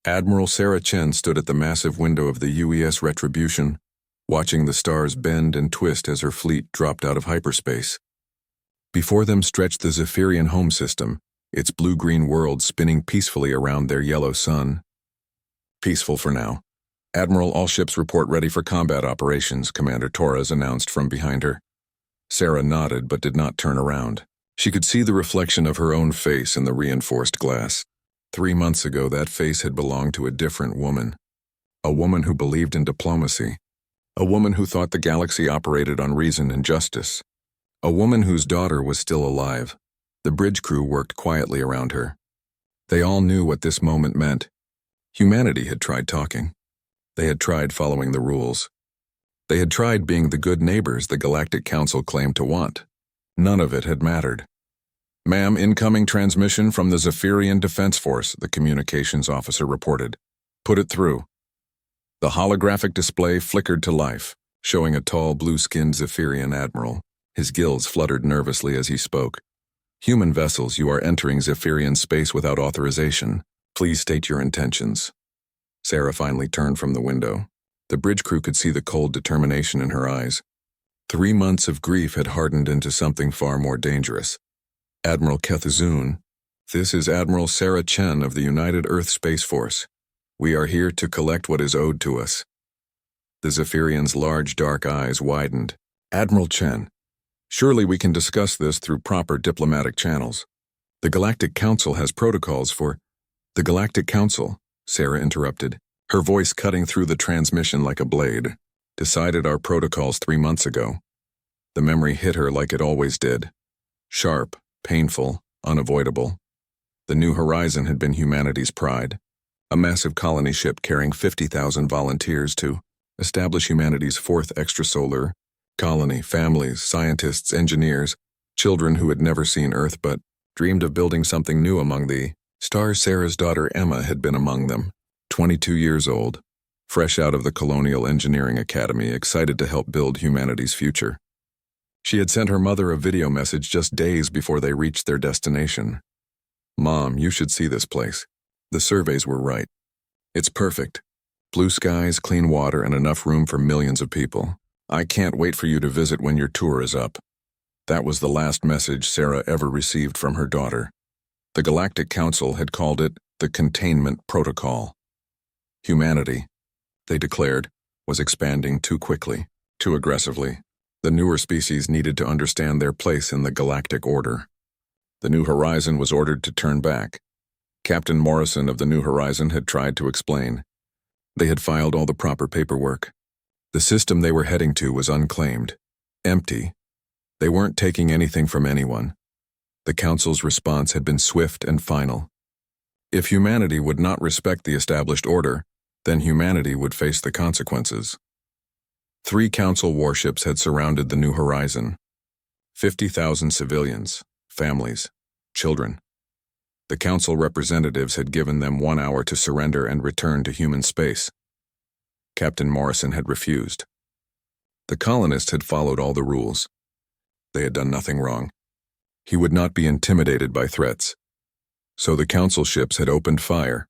Admiral Sarah Chen stood at the massive window of the UES Retribution, watching the stars bend and twist as her fleet dropped out of hyperspace. Before them stretched the Zephyrian home system, its blue-green world spinning peacefully around their yellow sun. Peaceful for now. Admiral, all ships report ready for combat operations, Commander Torres announced from behind her. Sarah nodded but did not turn around. She could see the reflection of her own face in the reinforced glass. 3 months ago, that face had belonged to a different woman. A woman who believed in diplomacy. A woman who thought the galaxy operated on reason and justice. A woman whose daughter was still alive. The bridge crew worked quietly around her. They all knew what this moment meant. Humanity had tried talking. They had tried following the rules. They had tried being the good neighbors the Galactic Council claimed to want. None of it had mattered. "Ma'am, incoming transmission from the Zephyrian Defense Force," the communications officer reported. "Put it through." The holographic display flickered to life, showing a tall, blue-skinned Zephyrian admiral. His gills fluttered nervously as he spoke. "Human vessels, you are entering Zephyrian space without authorization. Please state your intentions." Sarah finally turned from the window. The bridge crew could see the cold determination in her eyes. 3 months of grief had hardened into something far more dangerous. "Admiral Kethazun, this is Admiral Sarah Chen of the United Earth Space Force. We are here to collect what is owed to us." The Zephyrian's large dark eyes widened. "Admiral Chen, surely we can discuss this through proper diplomatic channels. The Galactic Council has protocols for—" "The Galactic Council," Sarah interrupted, her voice cutting through the transmission like a blade, "decided our protocols 3 months ago." The memory hit her like it always did. Sharp, painful, unavoidable. The New Horizon had been humanity's pride. A massive colony ship carrying 50,000 volunteers to establish humanity's 4th extrasolar colony, families, scientists, engineers, children who had never seen Earth but dreamed of building something new among the stars. Sarah's daughter Emma had been among them, 22 years old, fresh out of the Colonial Engineering Academy, excited to help build humanity's future. She had sent her mother a video message just days before they reached their destination. "Mom, you should see this place. The surveys were right. It's perfect. Blue skies, clean water, and enough room for millions of people. I can't wait for you to visit when your tour is up." That was the last message Sarah ever received from her daughter. The Galactic Council had called it the Containment Protocol. Humanity, they declared, was expanding too quickly, too aggressively. The newer species needed to understand their place in the galactic order. The New Horizon was ordered to turn back. Captain Morrison of the New Horizon had tried to explain. They had filed all the proper paperwork. The system they were heading to was unclaimed, empty. They weren't taking anything from anyone. The Council's response had been swift and final. If humanity would not respect the established order, then humanity would face the consequences. 3 Council warships had surrounded the New Horizon. 50,000 civilians, families, children. The Council representatives had given them 1 hour to surrender and return to human space. Captain Morrison had refused. The colonists had followed all the rules. They had done nothing wrong. He would not be intimidated by threats. So the Council ships had opened fire.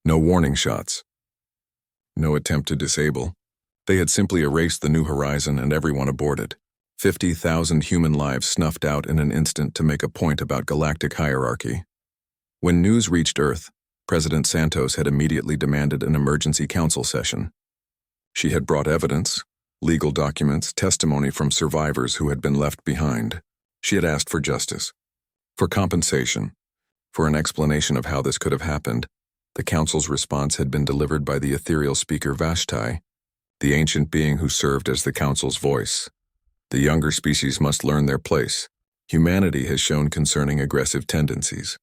No warning shots. No attempt to disable. They had simply erased the New Horizon and everyone aboard it. 50,000 human lives snuffed out in an instant to make a point about galactic hierarchy. When news reached Earth, President Santos had immediately demanded an emergency council session. She had brought evidence, legal documents, testimony from survivors who had been left behind. She had asked for justice, for compensation, for an explanation of how this could have happened. The Council's response had been delivered by the ethereal speaker Vashtai, the ancient being who served as the Council's voice. The younger species must learn their place. Humanity has shown concerning aggressive tendencies.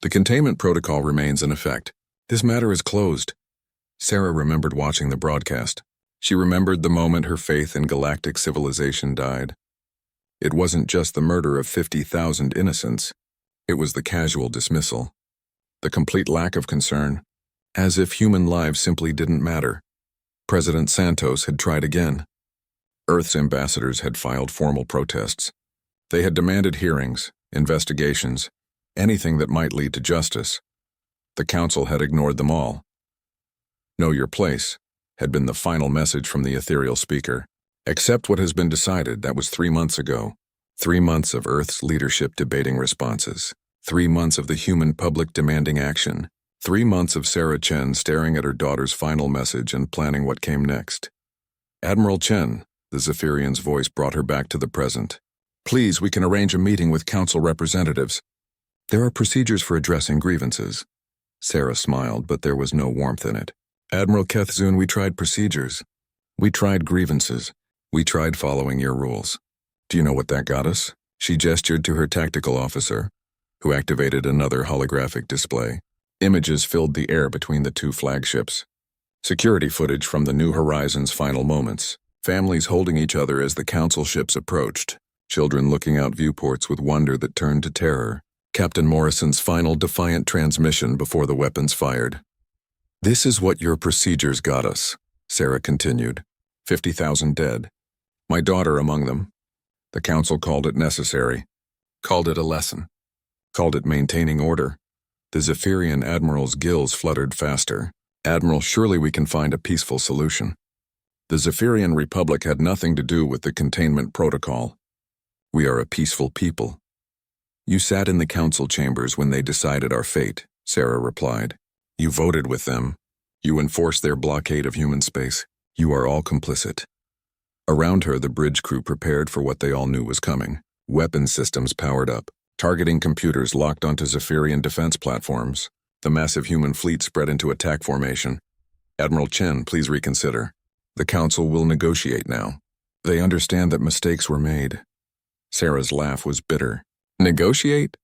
The containment protocol remains in effect. This matter is closed. Sarah remembered watching the broadcast. She remembered the moment her faith in galactic civilization died. It wasn't just the murder of 50,000 innocents. It was the casual dismissal. The complete lack of concern, as if human lives simply didn't matter. President Santos had tried again. Earth's ambassadors had filed formal protests. They had demanded hearings, investigations, anything that might lead to justice. The Council had ignored them all. Know your place, had been the final message from the ethereal speaker. Accept what has been decided. That was 3 months ago. 3 months of Earth's leadership debating responses. 3 months of the human public demanding action. 3 months of Sarah Chen staring at her daughter's final message and planning what came next. Admiral Chen, the Zephyrian's voice brought her back to the present. Please, we can arrange a meeting with council representatives. There are procedures for addressing grievances. Sarah smiled, but there was no warmth in it. Admiral Kethzun, we tried procedures. We tried grievances. We tried following your rules. Do you know what that got us? She gestured to her tactical officer, who activated another holographic display. Images filled the air between the two flagships. Security footage from the New Horizons' final moments. Families holding each other as the council ships approached. Children looking out viewports with wonder that turned to terror. Captain Morrison's final defiant transmission before the weapons fired. This is what your procedures got us, Sarah continued. 50,000 dead. My daughter among them. The council called it necessary. Called it a lesson. Called it maintaining order. The Zephyrian Admiral's gills fluttered faster. Admiral, surely we can find a peaceful solution. The Zephyrian Republic had nothing to do with the containment protocol. We are a peaceful people. You sat in the council chambers when they decided our fate, Sarah replied. You voted with them. You enforced their blockade of human space. You are all complicit. Around her, the bridge crew prepared for what they all knew was coming. Weapon systems powered up. Targeting computers locked onto Zephyrian defense platforms. The massive human fleet spread into attack formation. Admiral Chen, please reconsider. The council will negotiate now. They understand that mistakes were made. Sarah's laugh was bitter. Negotiate?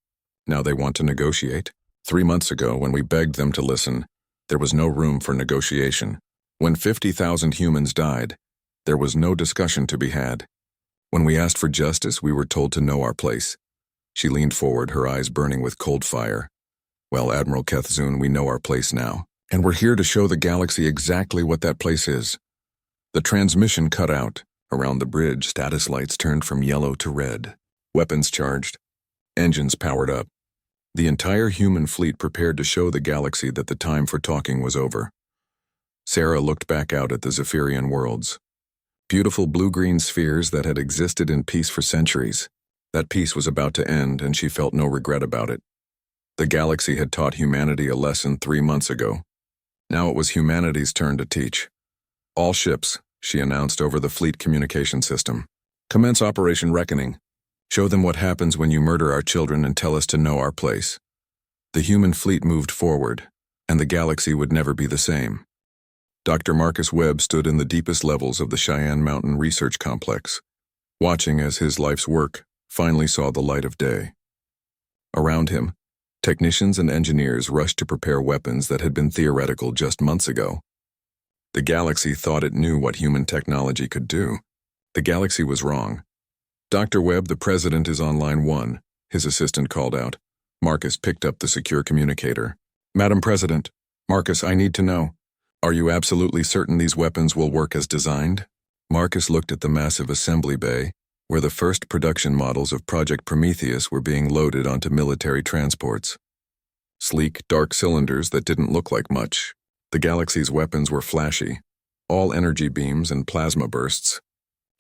Now they want to negotiate. 3 months ago, when we begged them to listen, there was no room for negotiation. When 50,000 humans died, there was no discussion to be had. When we asked for justice, we were told to know our place. She leaned forward, her eyes burning with cold fire. Well, Admiral Kethzun, we know our place now, and we're here to show the galaxy exactly what that place is. The transmission cut out. Around the bridge, status lights turned from yellow to red. Weapons charged. Engines powered up. The entire human fleet prepared to show the galaxy that the time for talking was over. Sarah looked back out at the Zephyrian worlds. Beautiful blue-green spheres that had existed in peace for centuries. That peace was about to end, and she felt no regret about it. The galaxy had taught humanity a lesson 3 months ago. Now it was humanity's turn to teach. All ships, she announced over the fleet communication system. Commence Operation Reckoning. Show them what happens when you murder our children and tell us to know our place. The human fleet moved forward, and the galaxy would never be the same. Dr. Marcus Webb stood in the deepest levels of the Cheyenne Mountain Research Complex, watching as his life's work finally saw the light of day. Around him, technicians and engineers rushed to prepare weapons that had been theoretical just months ago. The galaxy thought it knew what human technology could do. The galaxy was wrong. Dr. Webb, the president, is on line 1, his assistant called out. Marcus picked up the secure communicator. Madam President, Marcus, I need to know. Are you absolutely certain these weapons will work as designed? Marcus looked at the massive assembly bay, where the first production models of Project Prometheus were being loaded onto military transports. Sleek, dark cylinders that didn't look like much. The galaxy's weapons were flashy, all energy beams and plasma bursts.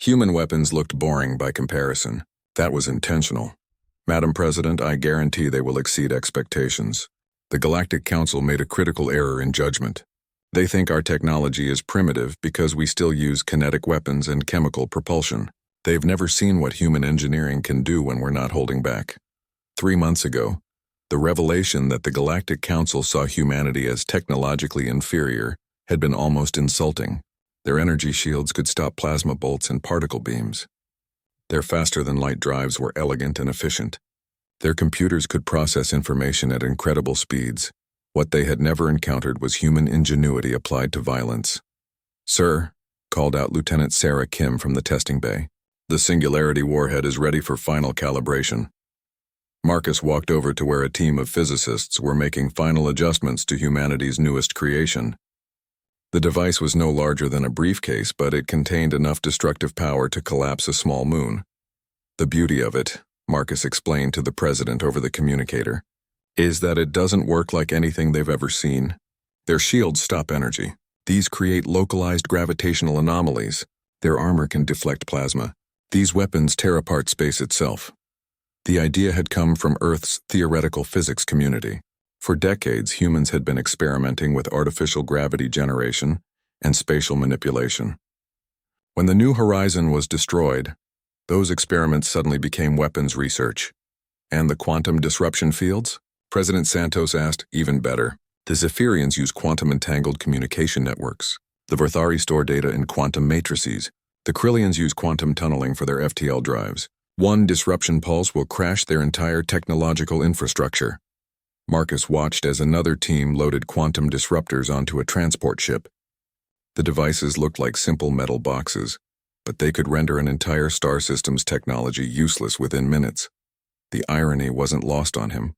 Human weapons looked boring by comparison. That was intentional. Madam President, I guarantee they will exceed expectations. The Galactic Council made a critical error in judgment. They think our technology is primitive because we still use kinetic weapons and chemical propulsion. They've never seen what human engineering can do when we're not holding back. 3 months ago, the revelation that the Galactic Council saw humanity as technologically inferior had been almost insulting. Their energy shields could stop plasma bolts and particle beams. Their faster-than-light drives were elegant and efficient. Their computers could process information at incredible speeds. What they had never encountered was human ingenuity applied to violence. Sir, called out Lieutenant Sarah Kim from the testing bay. The Singularity warhead is ready for final calibration. Marcus walked over to where a team of physicists were making final adjustments to humanity's newest creation. The device was no larger than a briefcase, but it contained enough destructive power to collapse a small moon. The beauty of it, Marcus explained to the president over the communicator, is that it doesn't work like anything they've ever seen. Their shields stop energy. These create localized gravitational anomalies. Their armor can deflect plasma. These weapons tear apart space itself. The idea had come from Earth's theoretical physics community. For decades, humans had been experimenting with artificial gravity generation and spatial manipulation. When the New Horizon was destroyed, those experiments suddenly became weapons research. And the quantum disruption fields? President Santos asked, even better. The Zephyrians use quantum-entangled communication networks. The Vorthari store data in quantum matrices. The Krillians use quantum tunneling for their FTL drives. One disruption pulse will crash their entire technological infrastructure. Marcus watched as another team loaded quantum disruptors onto a transport ship. The devices looked like simple metal boxes, but they could render an entire star system's technology useless within minutes. The irony wasn't lost on him.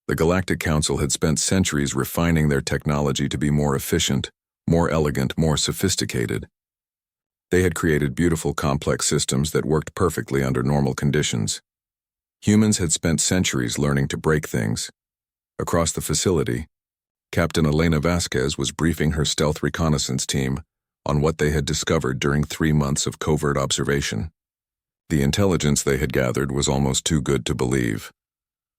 The Galactic Council had spent centuries refining their technology to be more efficient, more elegant, more sophisticated. They had created beautiful, complex systems that worked perfectly under normal conditions. Humans had spent centuries learning to break things. Across the facility, Captain Elena Vasquez was briefing her stealth reconnaissance team on what they had discovered during 3 months of covert observation. The intelligence they had gathered was almost too good to believe.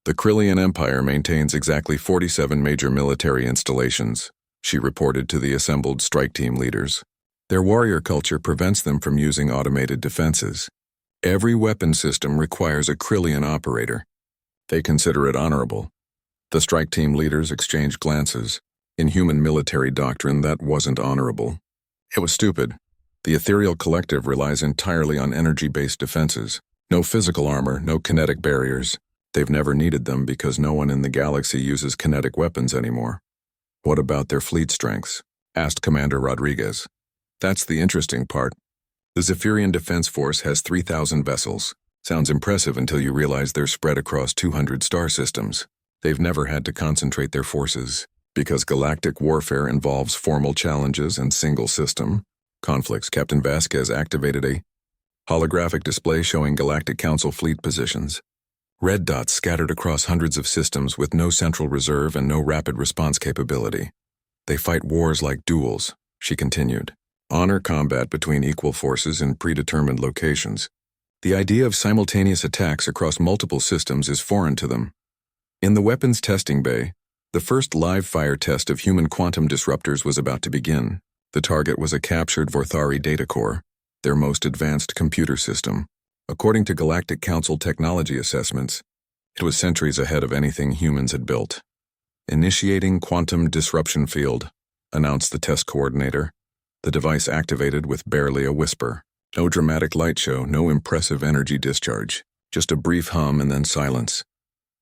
The Krillian Empire maintains exactly 47 major military installations, she reported to the assembled strike team leaders. Their warrior culture prevents them from using automated defenses. Every weapon system requires a Krillian operator. They consider it honorable. The strike team leaders exchanged glances. In human military doctrine, that wasn't honorable. It was stupid. The ethereal collective relies entirely on energy-based defenses. No physical armor, no kinetic barriers. They've never needed them because no one in the galaxy uses kinetic weapons anymore. What about their fleet strengths? Asked Commander Rodriguez. That's the interesting part. The Zephyrian Defense Force has 3,000 vessels. Sounds impressive until you realize they're spread across 200 star systems. They've never had to concentrate their forces, because galactic warfare involves formal challenges and single-system conflicts. Captain Vasquez activated a holographic display showing Galactic Council fleet positions. Red dots scattered across hundreds of systems with no central reserve and no rapid response capability. They fight wars like duels, she continued. Honor combat between equal forces in predetermined locations. The idea of simultaneous attacks across multiple systems is foreign to them. In the weapons testing bay, the first live fire test of human quantum disruptors was about to begin. The target was a captured Vorthari data core, their most advanced computer system. According to Galactic Council technology assessments, it was centuries ahead of anything humans had built. Initiating quantum disruption field, announced the test coordinator. The device activated with barely a whisper. No dramatic light show, no impressive energy discharge. Just a brief hum and then silence.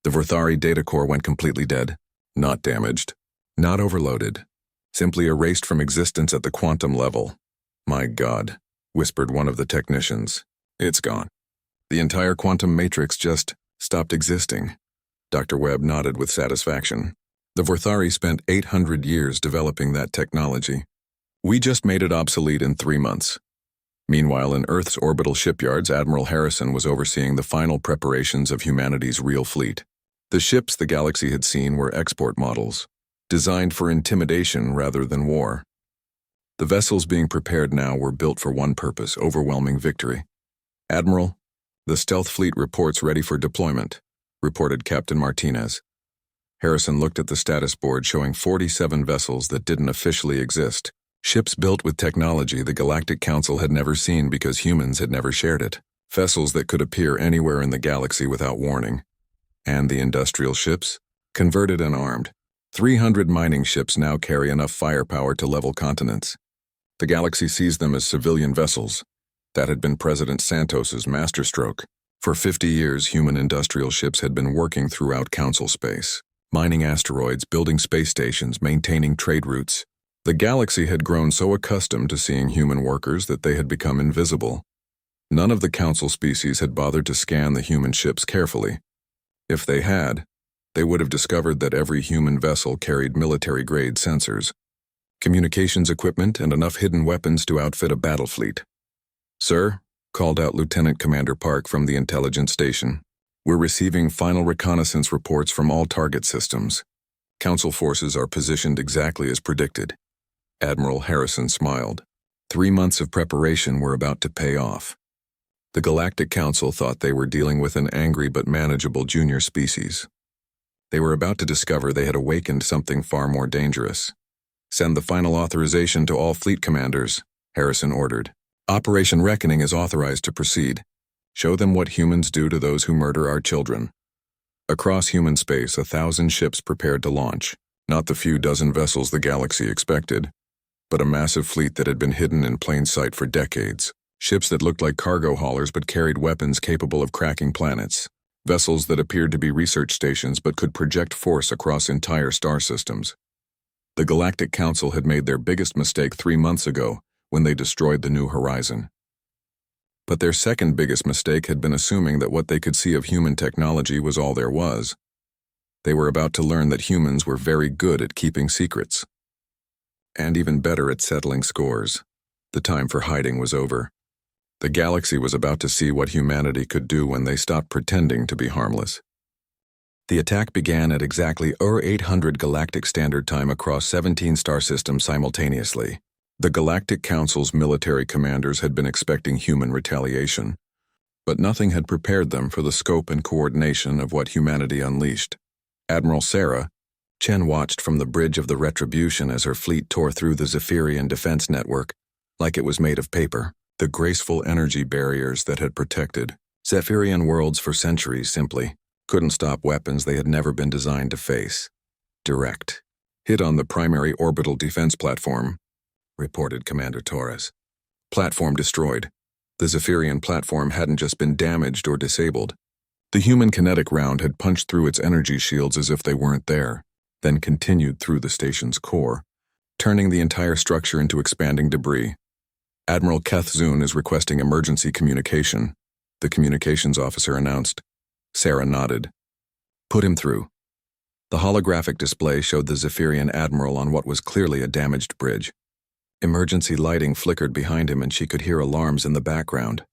The Vorthari data core went completely dead. Not damaged. Not overloaded. Simply erased from existence at the quantum level. My God, whispered one of the technicians. It's gone. The entire quantum matrix just stopped existing. Dr. Webb nodded with satisfaction. The Vorthari spent 800 years developing that technology. We just made it obsolete in 3 months. Meanwhile, in Earth's orbital shipyards, Admiral Harrison was overseeing the final preparations of humanity's real fleet. The ships the galaxy had seen were export models, designed for intimidation rather than war. The vessels being prepared now were built for one purpose: overwhelming victory. Admiral, the stealth fleet reports ready for deployment, reported Captain Martinez. Harrison looked at the status board showing 47 vessels that didn't officially exist. Ships built with technology the Galactic Council had never seen because humans had never shared it. Vessels that could appear anywhere in the galaxy without warning. And the industrial ships? Converted and armed. 300 mining ships now carry enough firepower to level continents. The galaxy sees them as civilian vessels. That had been President Santos's masterstroke. For 50 years, human industrial ships had been working throughout Council space, mining asteroids, building space stations, maintaining trade routes. The galaxy had grown so accustomed to seeing human workers that they had become invisible. None of the Council species had bothered to scan the human ships carefully. If they had, they would have discovered that every human vessel carried military-grade sensors, communications equipment, and enough hidden weapons to outfit a battle fleet. "Sir," called out Lieutenant Commander Park from the intelligence station, "we're receiving final reconnaissance reports from all target systems. Council forces are positioned exactly as predicted. Admiral Harrison smiled. 3 months of preparation were about to pay off. The Galactic Council thought they were dealing with an angry but manageable junior species. They were about to discover they had awakened something far more dangerous. Send the final authorization to all fleet commanders, Harrison ordered. Operation Reckoning is authorized to proceed. Show them what humans do to those who murder our children. Across human space, 1,000 ships prepared to launch. Not the few dozen vessels the galaxy expected, but a massive fleet that had been hidden in plain sight for decades. Ships that looked like cargo haulers but carried weapons capable of cracking planets. Vessels that appeared to be research stations but could project force across entire star systems. The Galactic Council had made their biggest mistake 3 months ago when they destroyed the New Horizon. But their second biggest mistake had been assuming that what they could see of human technology was all there was. They were about to learn that humans were very good at keeping secrets. And even better at settling scores. The time for hiding was over. The galaxy was about to see what humanity could do when they stopped pretending to be harmless. The attack began at exactly 0800 Galactic Standard Time across 17 star systems simultaneously. The Galactic Council's military commanders had been expecting human retaliation, but nothing had prepared them for the scope and coordination of what humanity unleashed. Admiral Sarah, Chen watched from the bridge of the Retribution as her fleet tore through the Zephyrian defense network like it was made of paper. The graceful energy barriers that had protected Zephyrian worlds for centuries simply couldn't stop weapons they had never been designed to face. Direct. Hit on the primary orbital defense platform, reported Commander Torres. Platform destroyed. The Zephyrian platform hadn't just been damaged or disabled. The human kinetic round had punched through its energy shields as if they weren't there, then continued through the station's core, turning the entire structure into expanding debris. Admiral Keth Zun is requesting emergency communication, the communications officer announced. Sarah nodded. Put him through. The holographic display showed the Zephyrian admiral on what was clearly a damaged bridge. Emergency lighting flickered behind him and she could hear alarms in the background.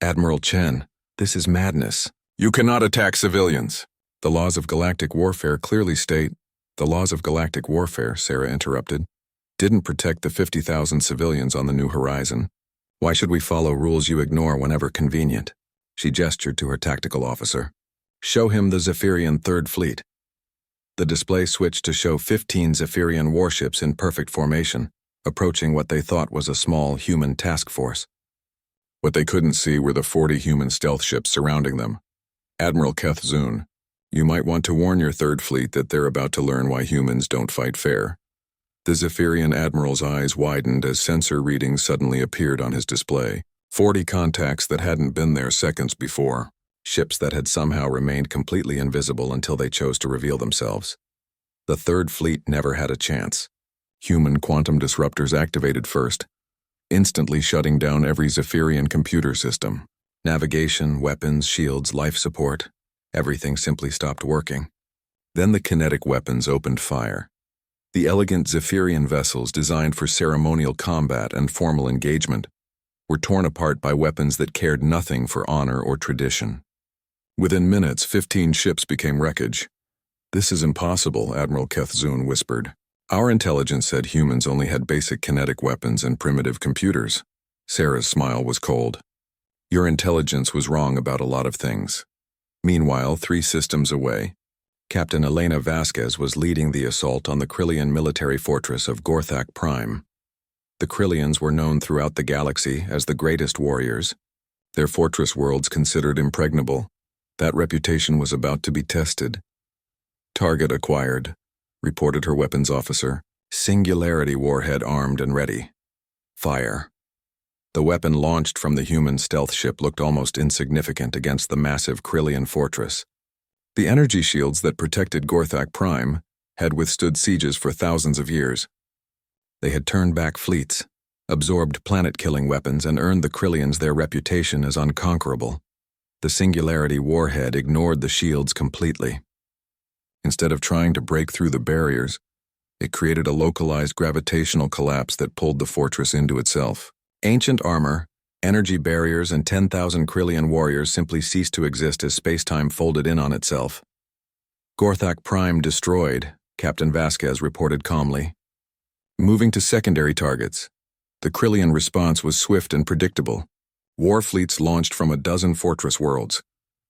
Admiral Chen, this is madness. You cannot attack civilians. The laws of galactic warfare clearly state. The laws of galactic warfare, Sarah interrupted, didn't protect the 50,000 civilians on the New Horizon. Why should we follow rules you ignore whenever convenient? She gestured to her tactical officer. Show him the Zephyrian Third Fleet. The display switched to show 15 Zephyrian warships in perfect formation, approaching what they thought was a small human task force. What they couldn't see were the 40 human stealth ships surrounding them. Admiral Keth Zun, you might want to warn your Third Fleet that they're about to learn why humans don't fight fair. The Zephyrian admiral's eyes widened as sensor readings suddenly appeared on his display. 40 contacts that hadn't been there seconds before. Ships that had somehow remained completely invisible until they chose to reveal themselves. The Third Fleet never had a chance. Human quantum disruptors activated first, instantly shutting down every Zephyrian computer system. Navigation, weapons, shields, life support. Everything simply stopped working. Then the kinetic weapons opened fire. The elegant Zephyrian vessels designed for ceremonial combat and formal engagement were torn apart by weapons that cared nothing for honor or tradition. Within minutes, 15 ships became wreckage. This is impossible, Admiral Keth Zun whispered. Our intelligence said humans only had basic kinetic weapons and primitive computers. Sarah's smile was cold. Your intelligence was wrong about a lot of things. Meanwhile, 3 systems away, Captain Elena Vasquez was leading the assault on the Krillian military fortress of Gorthak Prime. The Krillians were known throughout the galaxy as the greatest warriors. Their fortress worlds considered impregnable. That reputation was about to be tested. Target acquired, reported her weapons officer. Singularity warhead armed and ready. Fire. The weapon launched from the human stealth ship looked almost insignificant against the massive Krillian fortress. The energy shields that protected Gorthak Prime had withstood sieges for thousands of years. They had turned back fleets, absorbed planet-killing weapons, and earned the Krillians their reputation as unconquerable. The Singularity warhead ignored the shields completely. Instead of trying to break through the barriers, it created a localized gravitational collapse that pulled the fortress into itself. Ancient armor, energy barriers, and 10,000 Krillian warriors simply ceased to exist as space-time folded in on itself. Gorthak Prime destroyed, Captain Vasquez reported calmly. Moving to secondary targets, the Krillian response was swift and predictable. War fleets launched from a dozen fortress worlds,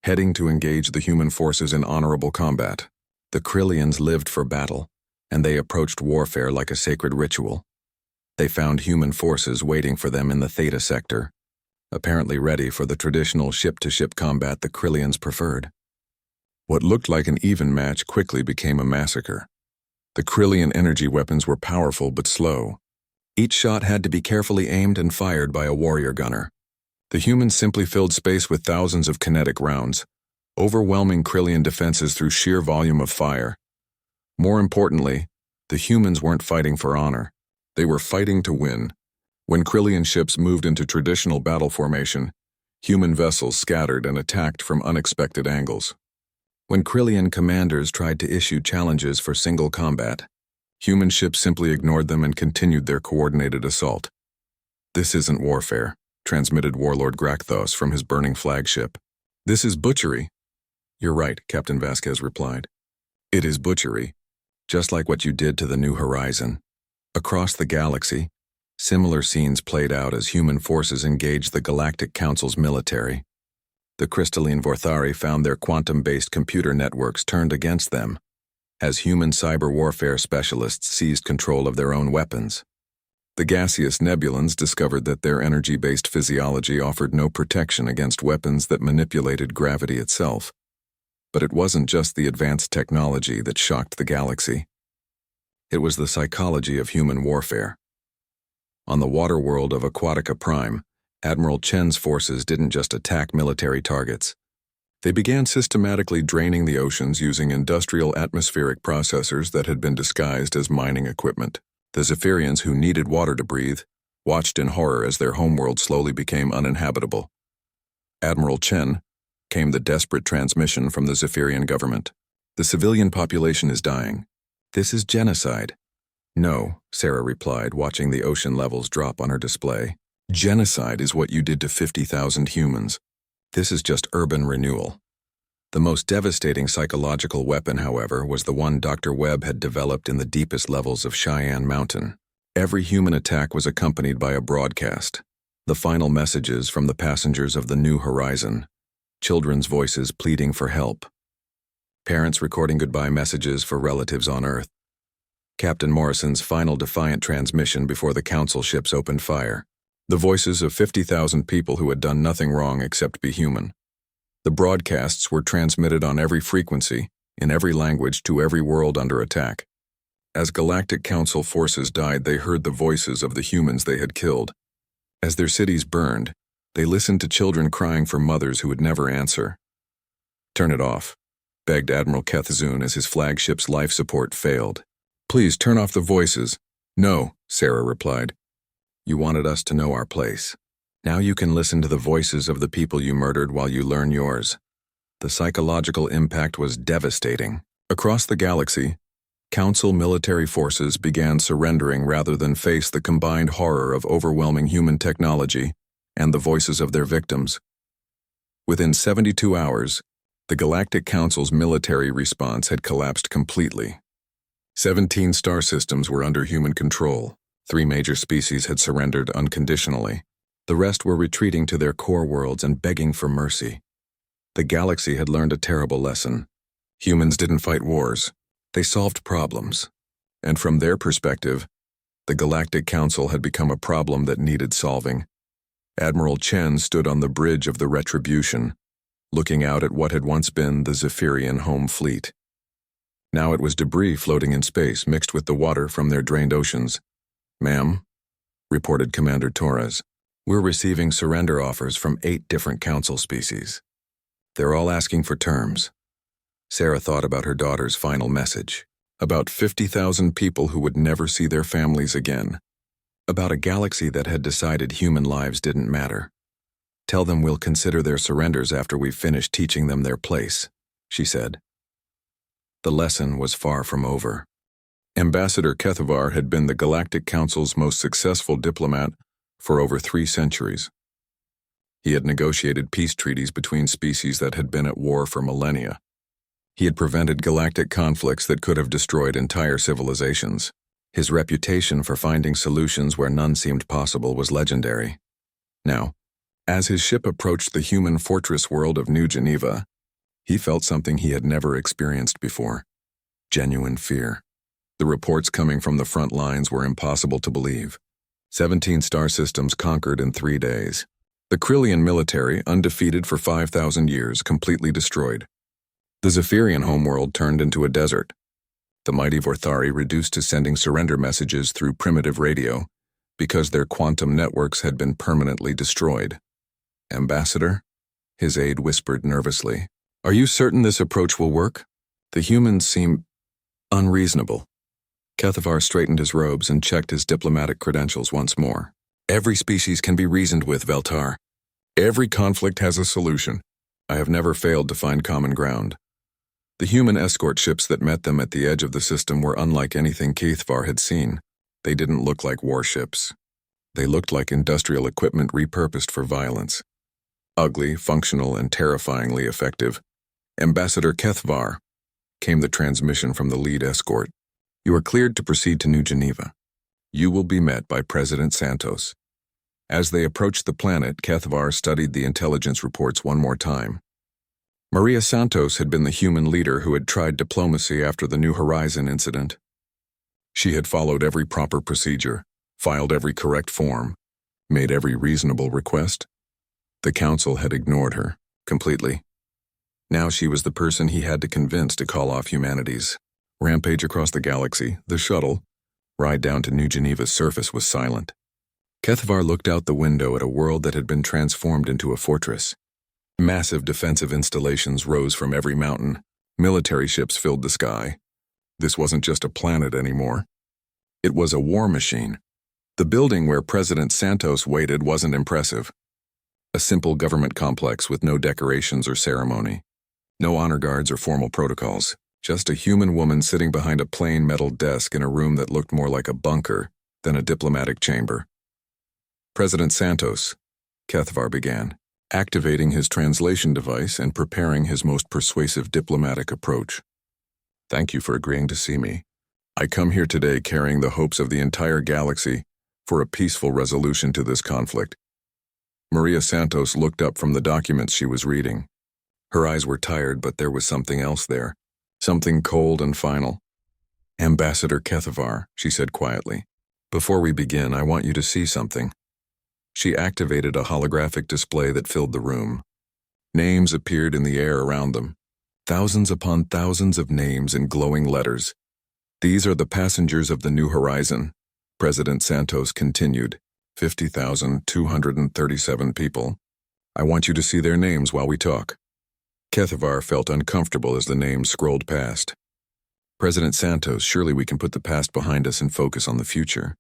heading to engage the human forces in honorable combat. The Krillians lived for battle, and they approached warfare like a sacred ritual. They found human forces waiting for them in the Theta sector, apparently ready for the traditional ship-to-ship combat the Krillians preferred. What looked like an even match quickly became a massacre. The Krillian energy weapons were powerful but slow. Each shot had to be carefully aimed and fired by a warrior gunner. The humans simply filled space with thousands of kinetic rounds, overwhelming Krillian defenses through sheer volume of fire. More importantly, the humans weren't fighting for honor. They were fighting to win. When Krillian ships moved into traditional battle formation, human vessels scattered and attacked from unexpected angles. When Krillian commanders tried to issue challenges for single combat, human ships simply ignored them and continued their coordinated assault. "This isn't warfare," transmitted Warlord Grakthos from his burning flagship. "This is butchery." "You're right," Captain Vasquez replied. "It is butchery, just like what you did to the New Horizon." Across the galaxy, similar scenes played out as human forces engaged the Galactic Council's military. The crystalline Vorthari found their quantum-based computer networks turned against them, as human cyber warfare specialists seized control of their own weapons. The gaseous Nebulans discovered that their energy-based physiology offered no protection against weapons that manipulated gravity itself. But it wasn't just the advanced technology that shocked the galaxy. It was the psychology of human warfare. On the water world of Aquatica Prime, Admiral Chen's forces didn't just attack military targets. They began systematically draining the oceans using industrial atmospheric processors that had been disguised as mining equipment. The Zephyrians, who needed water to breathe, watched in horror as their homeworld slowly became uninhabitable. Admiral Chen came the desperate transmission from the Zephyrian government. "The civilian population is dying. This is genocide." "No," Sarah replied, watching the ocean levels drop on her display. "Genocide is what you did to 50,000 humans. This is just urban renewal." The most devastating psychological weapon, however, was the one Dr. Webb had developed in the deepest levels of Cheyenne Mountain. Every human attack was accompanied by a broadcast, the final messages from the passengers of the New Horizon, children's voices pleading for help, parents recording goodbye messages for relatives on Earth, Captain Morrison's final defiant transmission before the Council ships opened fire. The voices of 50,000 people who had done nothing wrong except be human. The broadcasts were transmitted on every frequency, in every language, to every world under attack. As Galactic Council forces died, they heard the voices of the humans they had killed. As their cities burned, they listened to children crying for mothers who would never answer. "Turn it off," begged Admiral Kethzun as his flagship's life support failed. "Please turn off the voices." "No," Sarah replied. "You wanted us to know our place. Now you can listen to the voices of the people you murdered while you learn yours." The psychological impact was devastating. Across the galaxy, Council military forces began surrendering rather than face the combined horror of overwhelming human technology and the voices of their victims. Within 72 hours, the Galactic Council's military response had collapsed completely. 17 star systems were under human control. 3 major species had surrendered unconditionally. The rest were retreating to their core worlds and begging for mercy. The galaxy had learned a terrible lesson. Humans didn't fight wars. They solved problems. And from their perspective, the Galactic Council had become a problem that needed solving. Admiral Chen stood on the bridge of the Retribution, looking out at what had once been the Zephyrian home fleet. Now it was debris floating in space mixed with the water from their drained oceans. "Ma'am," reported Commander Torres, "we're receiving surrender offers from 8 different Council species. They're all asking for terms." Sarah thought about her daughter's final message, about 50,000 people who would never see their families again, about a galaxy that had decided human lives didn't matter. "Tell them we'll consider their surrenders after we've finished teaching them their place," she said. The lesson was far from over. Ambassador Kethavar had been the Galactic Council's most successful diplomat for over 3 centuries. He had negotiated peace treaties between species that had been at war for millennia. He had prevented galactic conflicts that could have destroyed entire civilizations. His reputation for finding solutions where none seemed possible was legendary. Now, as his ship approached the human fortress world of New Geneva, he felt something he had never experienced before: genuine fear. The reports coming from the front lines were impossible to believe. 17 star systems conquered in 3 days. The Krillian military, undefeated for 5,000 years, completely destroyed. The Zephyrian homeworld turned into a desert. The mighty Vorthari reduced to sending surrender messages through primitive radio because their quantum networks had been permanently destroyed. "Ambassador?" His aide whispered nervously. "Are you certain this approach will work? The humans seem unreasonable." Kethavar straightened his robes and checked his diplomatic credentials once more. "Every species can be reasoned with, Veltar. Every conflict has a solution. I have never failed to find common ground." The human escort ships that met them at the edge of the system were unlike anything Kethavar had seen. They didn't look like warships. They looked like industrial equipment repurposed for violence. Ugly, functional, and terrifyingly effective. "Ambassador Kethavar," came the transmission from the lead escort. "You are cleared to proceed to New Geneva. You will be met by President Santos." As they approached the planet, Kethavar studied the intelligence reports one more time. Maria Santos had been the human leader who had tried diplomacy after the New Horizon incident. She had followed every proper procedure, filed every correct form, made every reasonable request. The Council had ignored her, completely. Now she was the person he had to convince to call off humanity's rampage across the galaxy. The shuttle, ride down to New Geneva's surface, was silent. Kethavar looked out the window at a world that had been transformed into a fortress. Massive defensive installations rose from every mountain. Military ships filled the sky. This wasn't just a planet anymore. It was a war machine. The building where President Santos waited wasn't impressive. A simple government complex with no decorations or ceremony. No honor guards or formal protocols. Just a human woman sitting behind a plain metal desk in a room that looked more like a bunker than a diplomatic chamber. "President Santos," Kethavar began, activating his translation device and preparing his most persuasive diplomatic approach. "Thank you for agreeing to see me. I come here today carrying the hopes of the entire galaxy for a peaceful resolution to this conflict." Maria Santos looked up from the documents she was reading. Her eyes were tired, but there was something else there, something cold and final. "Ambassador Kethavar," she said quietly, "before we begin, I want you to see something." She activated a holographic display that filled the room. Names appeared in the air around them. Thousands upon thousands of names in glowing letters. "These are the passengers of the New Horizon," President Santos continued. 50,237 people. "I want you to see their names while we talk." Kethavar felt uncomfortable as the names scrolled past. "President Santos, surely we can put the past behind us and focus on the future.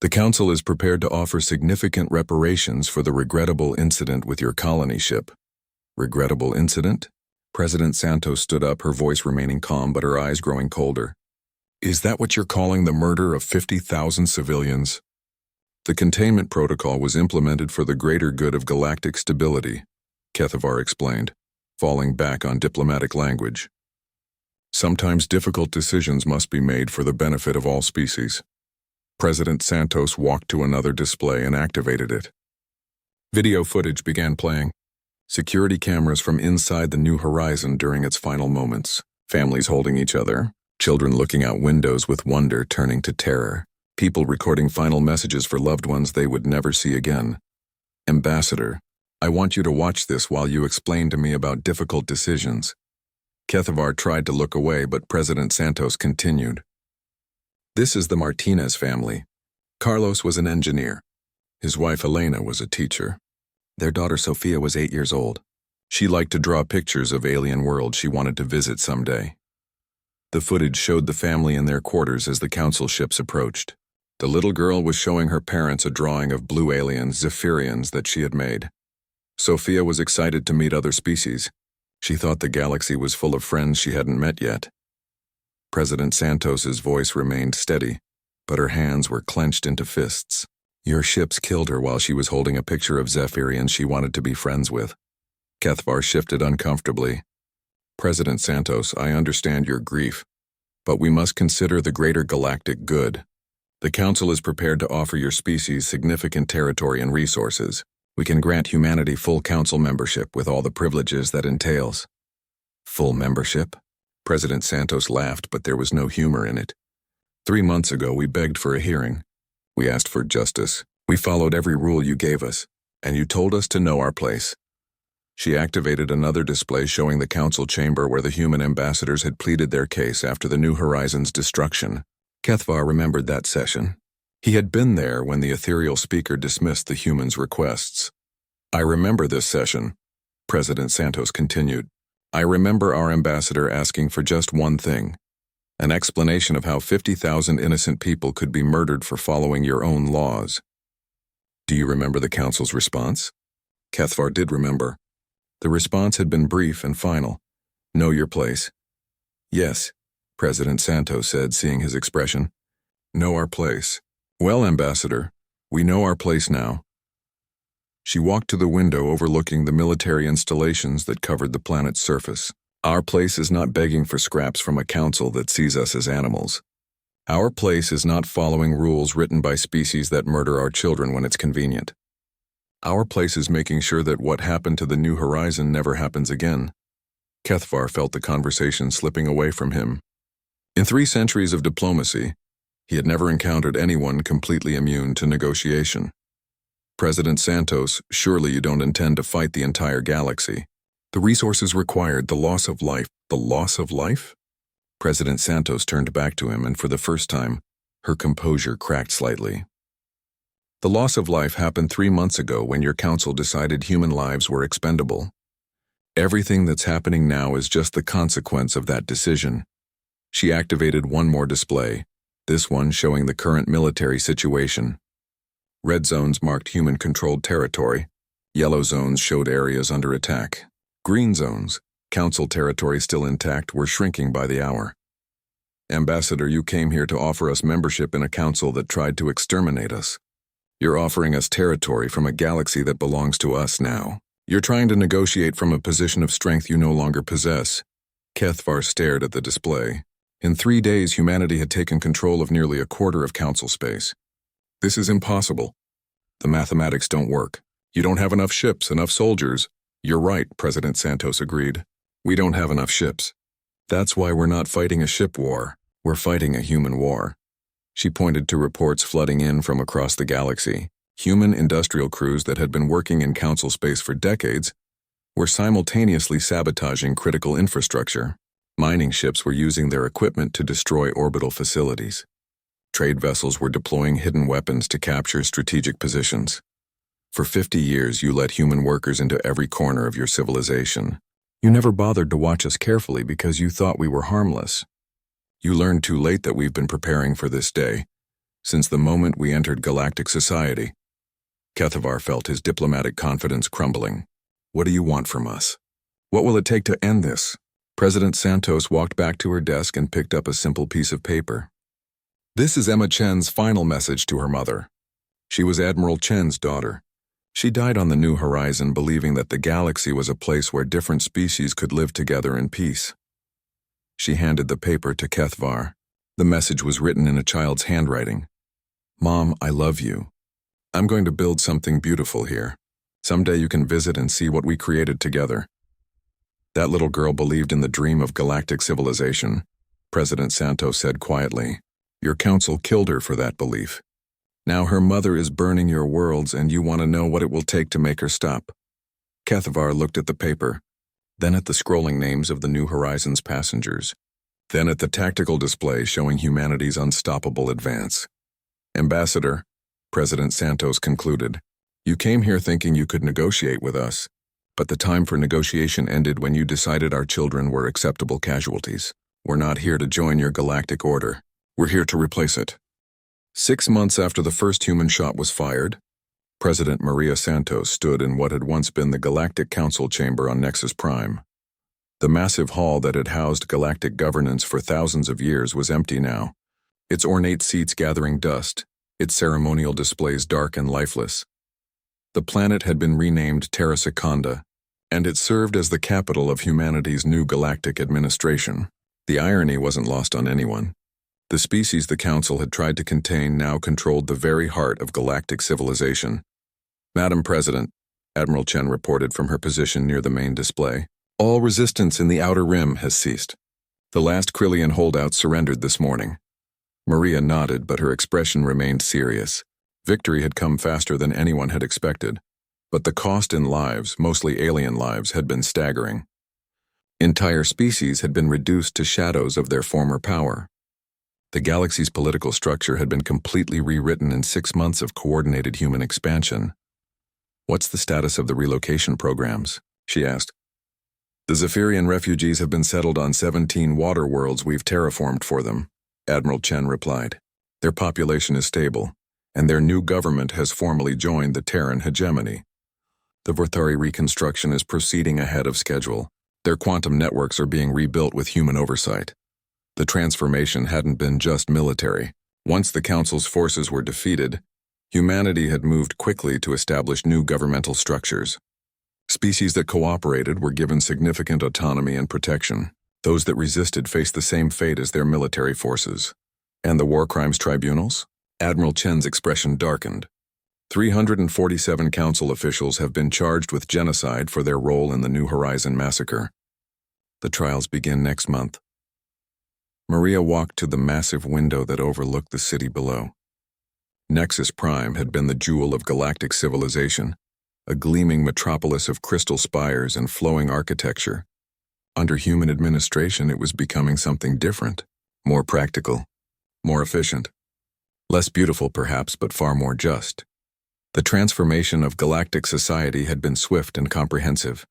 The Council is prepared to offer significant reparations for the regrettable incident with your colony ship." "Regrettable incident?" President Santos stood up, her voice remaining calm but her eyes growing colder. "Is that what you're calling the murder of 50,000 civilians?" "The containment protocol was implemented for the greater good of galactic stability," Kethavar explained, falling back on diplomatic language. "Sometimes difficult decisions must be made for the benefit of all species." President Santos walked to another display and activated it. Video footage began playing. Security cameras from inside the New Horizon during its final moments. Families holding each other. Children looking out windows with wonder turning to terror. People recording final messages for loved ones they would never see again. "Ambassador, I want you to watch this while you explain to me about difficult decisions." Kethavar tried to look away, but President Santos continued. "This is the Martinez family. Carlos was an engineer. His wife Elena was a teacher. Their daughter Sophia was 8 years old. She liked to draw pictures of alien worlds she wanted to visit someday." The footage showed the family in their quarters as the Council ships approached. The little girl was showing her parents a drawing of blue aliens, Zephyrians, that she had made. Sophia was excited to meet other species. She thought the galaxy was full of friends she hadn't met yet. President Santos's voice remained steady, but her hands were clenched into fists. "Your ships killed her while she was holding a picture of Zephyrians she wanted to be friends with." Kethavar shifted uncomfortably. "President Santos, I understand your grief, But we must consider the greater galactic good. The Council is prepared to offer your species significant territory and resources. We can grant humanity full Council membership with all the privileges that entails. Full membership? President Santos laughed, but there was no humor in it. 3 months ago, we begged for a hearing. We asked for justice. We followed every rule you gave us, and you told us to know our place. She activated another display showing the Council chamber where the human ambassadors had pleaded their case after the New Horizons' destruction. Kethvar remembered that session. He had been there when the ethereal speaker dismissed the humans' requests. I remember this session, President Santos continued. I remember our ambassador asking for just one thing, an explanation of how 50,000 innocent people could be murdered for following your own laws. Do you remember the Council's response? Kethvar did remember. The response had been brief and final. Know your place. Yes, President Santos said, seeing his expression. Know our place. Well, Ambassador, we know our place now. She walked to the window overlooking the military installations that covered the planet's surface. Our place is not begging for scraps from a council that sees us as animals. Our place is not following rules written by species that murder our children when it's convenient. Our place is making sure that what happened to the New Horizon never happens again. Kethvar felt the conversation slipping away from him. In 3 centuries of diplomacy, he had never encountered anyone completely immune to negotiation. President Santos, surely you don't intend to fight the entire galaxy. The resources required, the loss of life. The loss of life? President Santos turned back to him, and for the first time, her composure cracked slightly. The loss of life happened 3 months ago when your council decided human lives were expendable. Everything that's happening now is just the consequence of that decision. She activated one more display, this one showing the current military situation. Red zones marked human-controlled territory. Yellow zones showed areas under attack. Green zones, council territory still intact, were shrinking by the hour. Ambassador, you came here to offer us membership in a council that tried to exterminate us. You're offering us territory from a galaxy that belongs to us now. You're trying to negotiate from a position of strength you no longer possess. Kethvar stared at the display. In 3 days, humanity had taken control of nearly a quarter of council space. This is impossible. The mathematics don't work. You don't have enough ships, enough soldiers. You're right, President Santos agreed. We don't have enough ships. That's why we're not fighting a ship war. We're fighting a human war. She pointed to reports flooding in from across the galaxy. Human industrial crews that had been working in council space for decades were simultaneously sabotaging critical infrastructure. Mining ships were using their equipment to destroy orbital facilities. Trade vessels were deploying hidden weapons to capture strategic positions. For 50 years, you let human workers into every corner of your civilization. You never bothered to watch us carefully because you thought we were harmless. You learned too late that we've been preparing for this day, since the moment we entered galactic society. Kethvar felt his diplomatic confidence crumbling. What do you want from us? What will it take to end this? President Santos walked back to her desk and picked up a simple piece of paper. This is Emma Chen's final message to her mother. She was Admiral Chen's daughter. She died on the New Horizon believing that the galaxy was a place where different species could live together in peace. She handed the paper to Kethvar. The message was written in a child's handwriting. Mom, I love you. I'm going to build something beautiful here. Someday you can visit and see what we created together. That little girl believed in the dream of galactic civilization, President Santos said quietly. Your council killed her for that belief. Now her mother is burning your worlds and you want to know what it will take to make her stop. Kethvar looked at the paper, then at the scrolling names of the New Horizons passengers, then at the tactical display showing humanity's unstoppable advance. Ambassador, President Santos concluded, you came here thinking you could negotiate with us, but the time for negotiation ended when you decided our children were acceptable casualties. We're not here to join your galactic order. We're here to replace it. 6 months after the first human shot was fired, President Maria Santos stood in what had once been the Galactic Council chamber on Nexus Prime. The massive hall that had housed galactic governance for thousands of years was empty now, its ornate seats gathering dust, its ceremonial displays dark and lifeless. The planet had been renamed Terra Secunda, and it served as the capital of humanity's new galactic administration. The irony wasn't lost on anyone. The species the Council had tried to contain now controlled the very heart of galactic civilization. "Madam President," Admiral Chen reported from her position near the main display, "all resistance in the Outer Rim has ceased. The last Krillian holdouts surrendered this morning." Maria nodded, but her expression remained serious. Victory had come faster than anyone had expected, but the cost in lives, mostly alien lives, had been staggering. Entire species had been reduced to shadows of their former power. The galaxy's political structure had been completely rewritten in 6 months of coordinated human expansion. "What's the status of the relocation programs?" she asked. "The Zephyrian refugees have been settled on 17 water worlds we've terraformed for them," Admiral Chen replied. "Their population is stable, and their new government has formally joined the Terran hegemony. The Vorthari reconstruction is proceeding ahead of schedule. Their quantum networks are being rebuilt with human oversight. The transformation hadn't been just military. Once the Council's forces were defeated, humanity had moved quickly to establish new governmental structures. Species that cooperated were given significant autonomy and protection. Those that resisted faced the same fate as their military forces. And the war crimes tribunals? Admiral Chen's expression darkened. 347 Council officials have been charged with genocide for their role in the New Horizon massacre. The trials begin next month. Maria walked to the massive window that overlooked the city below. Nexus Prime had been the jewel of galactic civilization, a gleaming metropolis of crystal spires and flowing architecture. Under human administration, it was becoming something different, more practical, more efficient. Less beautiful, perhaps, but far more just. The transformation of galactic society had been swift and comprehensive.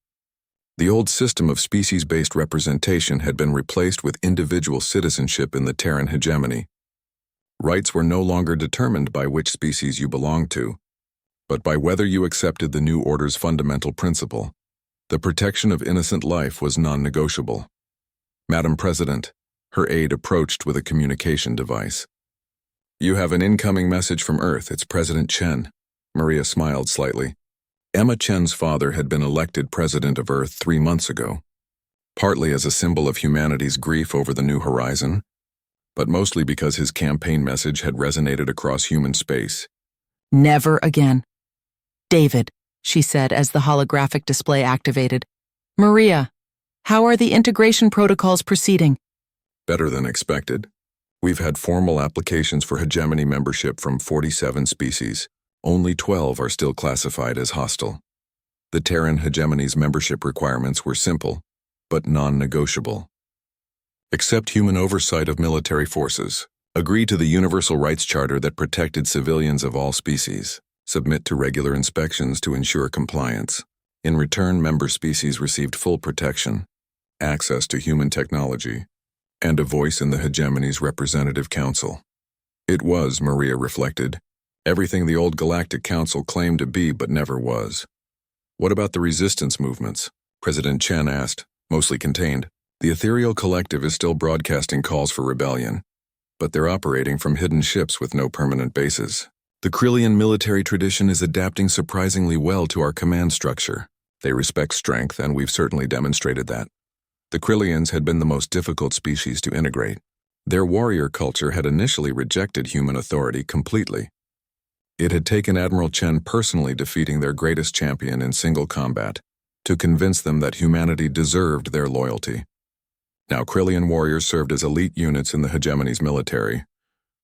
The old system of species-based representation had been replaced with individual citizenship in the Terran hegemony. Rights were no longer determined by which species you belonged to, but by whether you accepted the new order's fundamental principle. The protection of innocent life was non-negotiable. "Madam President," her aide approached with a communication device. "You have an incoming message from Earth. It's President Chen." Maria smiled slightly. Emma Chen's father had been elected president of Earth 3 months ago, partly as a symbol of humanity's grief over the New Horizon, but mostly because his campaign message had resonated across human space. "Never again. David," she said as the holographic display activated. "Maria, how are the integration protocols proceeding?" "Better than expected. We've had formal applications for hegemony membership from 47 species. Only 12 are still classified as hostile. The Terran hegemony's membership requirements were simple, but non-negotiable. Accept human oversight of military forces. Agree to the Universal Rights Charter that protected civilians of all species. Submit to regular inspections to ensure compliance. In return, member species received full protection, access to human technology, and a voice in the hegemony's representative council. It was, Maria reflected, everything the old Galactic Council claimed to be but never was. "What about the resistance movements?" President Chen asked, mostly contained. "The Ethereal Collective is still broadcasting calls for rebellion, but they're operating from hidden ships with no permanent bases. The Krillian military tradition is adapting surprisingly well to our command structure. They respect strength, and we've certainly demonstrated that. The Krillians had been the most difficult species to integrate. Their warrior culture had initially rejected human authority completely. It had taken Admiral Chen personally defeating their greatest champion in single combat to convince them that humanity deserved their loyalty. Now Krillian warriors served as elite units in the hegemony's military,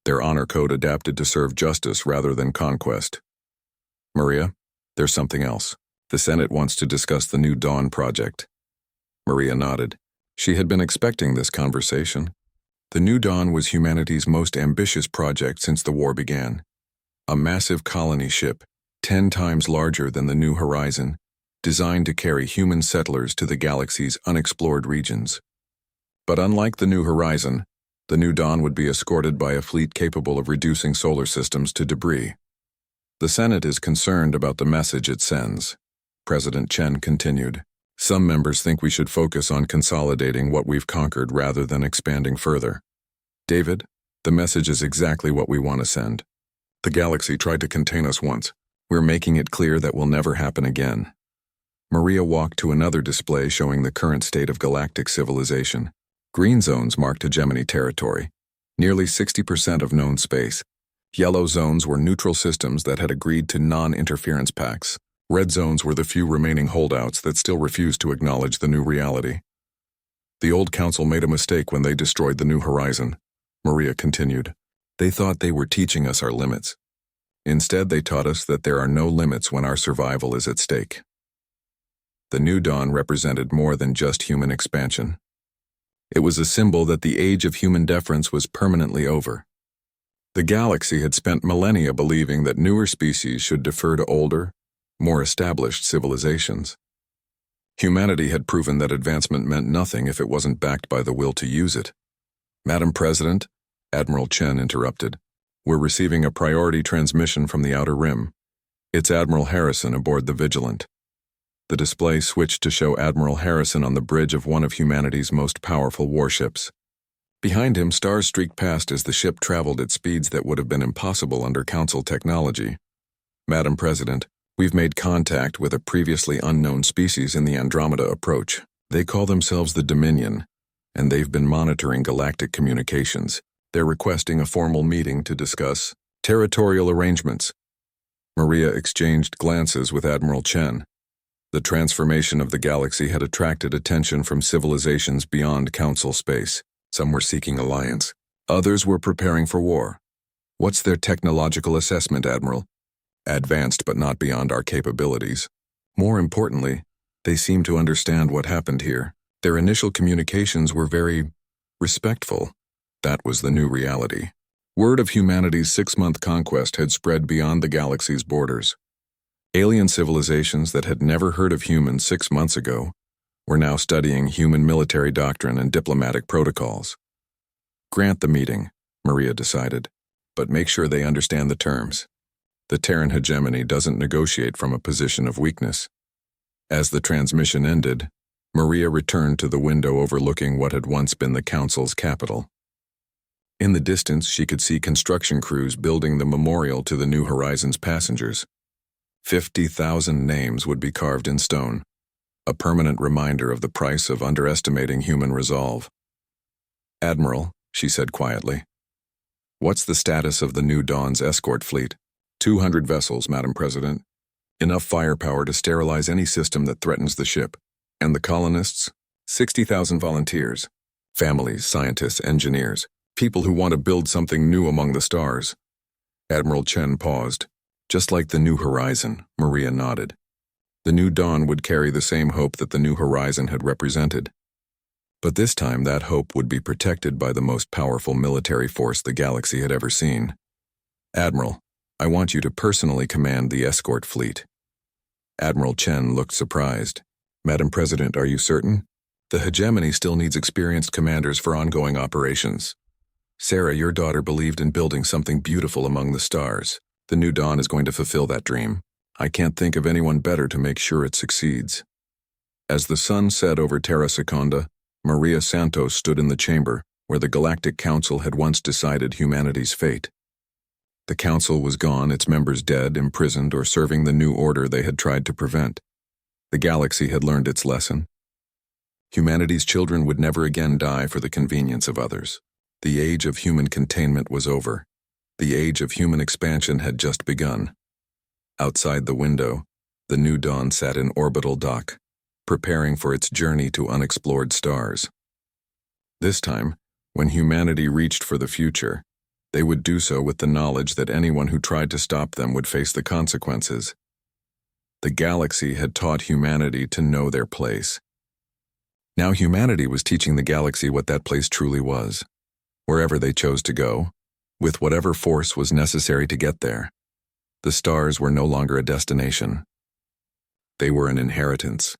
their honor code adapted to serve justice rather than conquest. "Maria, there's something else. The Senate wants to discuss the New Dawn project." Maria nodded. She had been expecting this conversation. The New Dawn was humanity's most ambitious project since the war began. A massive colony ship, 10 times larger than the New Horizon, designed to carry human settlers to the galaxy's unexplored regions. But unlike the New Horizon, the New Dawn would be escorted by a fleet capable of reducing solar systems to debris. "The Senate is concerned about the message it sends," President Chen continued. "Some members think we should focus on consolidating what we've conquered rather than expanding further. David, the message is exactly what we want to send. The galaxy tried to contain us once. We're making it clear that will never happen again." Maria walked to another display showing the current state of galactic civilization. Green zones marked hegemony territory, nearly 60% of known space. Yellow zones were neutral systems that had agreed to non-interference pacts. Red zones were the few remaining holdouts that still refused to acknowledge the new reality. The old council made a mistake when they destroyed the New Horizon, Maria continued. They thought they were teaching us our limits. Instead, they taught us that there are no limits when our survival is at stake. The New Dawn represented more than just human expansion. It was a symbol that the age of human deference was permanently over. The galaxy had spent millennia believing that newer species should defer to older, more established civilizations. Humanity had proven that advancement meant nothing if it wasn't backed by the will to use it. Madam President, Admiral Chen interrupted. We're receiving a priority transmission from the Outer Rim. It's Admiral Harrison aboard the Vigilant. The display switched to show Admiral Harrison on the bridge of one of humanity's most powerful warships. Behind him, stars streaked past as the ship traveled at speeds that would have been impossible under Council technology. Madam President, we've made contact with a previously unknown species in the Andromeda approach. They call themselves the Dominion, and they've been monitoring galactic communications. They're requesting a formal meeting to discuss territorial arrangements. Maria exchanged glances with Admiral Chen. The transformation of the galaxy had attracted attention from civilizations beyond Council space. Some were seeking alliance. Others were preparing for war. What's their technological assessment, Admiral? Advanced but not beyond our capabilities. More importantly, they seem to understand what happened here. Their initial communications were very respectful. That was the new reality. Word of humanity's 6-month conquest had spread beyond the galaxy's borders. Alien civilizations that had never heard of humans 6 months ago were now studying human military doctrine and diplomatic protocols. Grant the meeting, Maria decided, but make sure they understand the terms. The Terran hegemony doesn't negotiate from a position of weakness. As the transmission ended, Maria returned to the window overlooking what had once been the Council's capital. In the distance, she could see construction crews building the memorial to the New Horizons passengers. 50,000 names would be carved in stone, a permanent reminder of the price of underestimating human resolve. Admiral, she said quietly, what's the status of the New Dawn's escort fleet? 200 vessels, Madam President. Enough firepower to sterilize any system that threatens the ship. And the colonists? 60,000 volunteers. Families, scientists, engineers. People who want to build something new among the stars. Admiral Chen paused. Just like the New Horizon, Maria nodded. The New Dawn would carry the same hope that the New Horizon had represented. But this time that hope would be protected by the most powerful military force the galaxy had ever seen. Admiral, I want you to personally command the escort fleet. Admiral Chen looked surprised. Madam President, are you certain? The hegemony still needs experienced commanders for ongoing operations. Sarah, your daughter believed in building something beautiful among the stars. The New Dawn is going to fulfill that dream. I can't think of anyone better to make sure it succeeds. As the sun set over Terra Secunda, Maria Santos stood in the chamber where the Galactic Council had once decided humanity's fate. The Council was gone, its members dead, imprisoned, or serving the new order they had tried to prevent. The galaxy had learned its lesson. Humanity's children would never again die for the convenience of others. The age of human containment was over. The age of human expansion had just begun. Outside the window, the New Dawn sat in orbital dock, preparing for its journey to unexplored stars. This time, when humanity reached for the future, they would do so with the knowledge that anyone who tried to stop them would face the consequences. The galaxy had taught humanity to know their place. Now humanity was teaching the galaxy what that place truly was. Wherever they chose to go, with whatever force was necessary to get there, the stars were no longer a destination. They were an inheritance.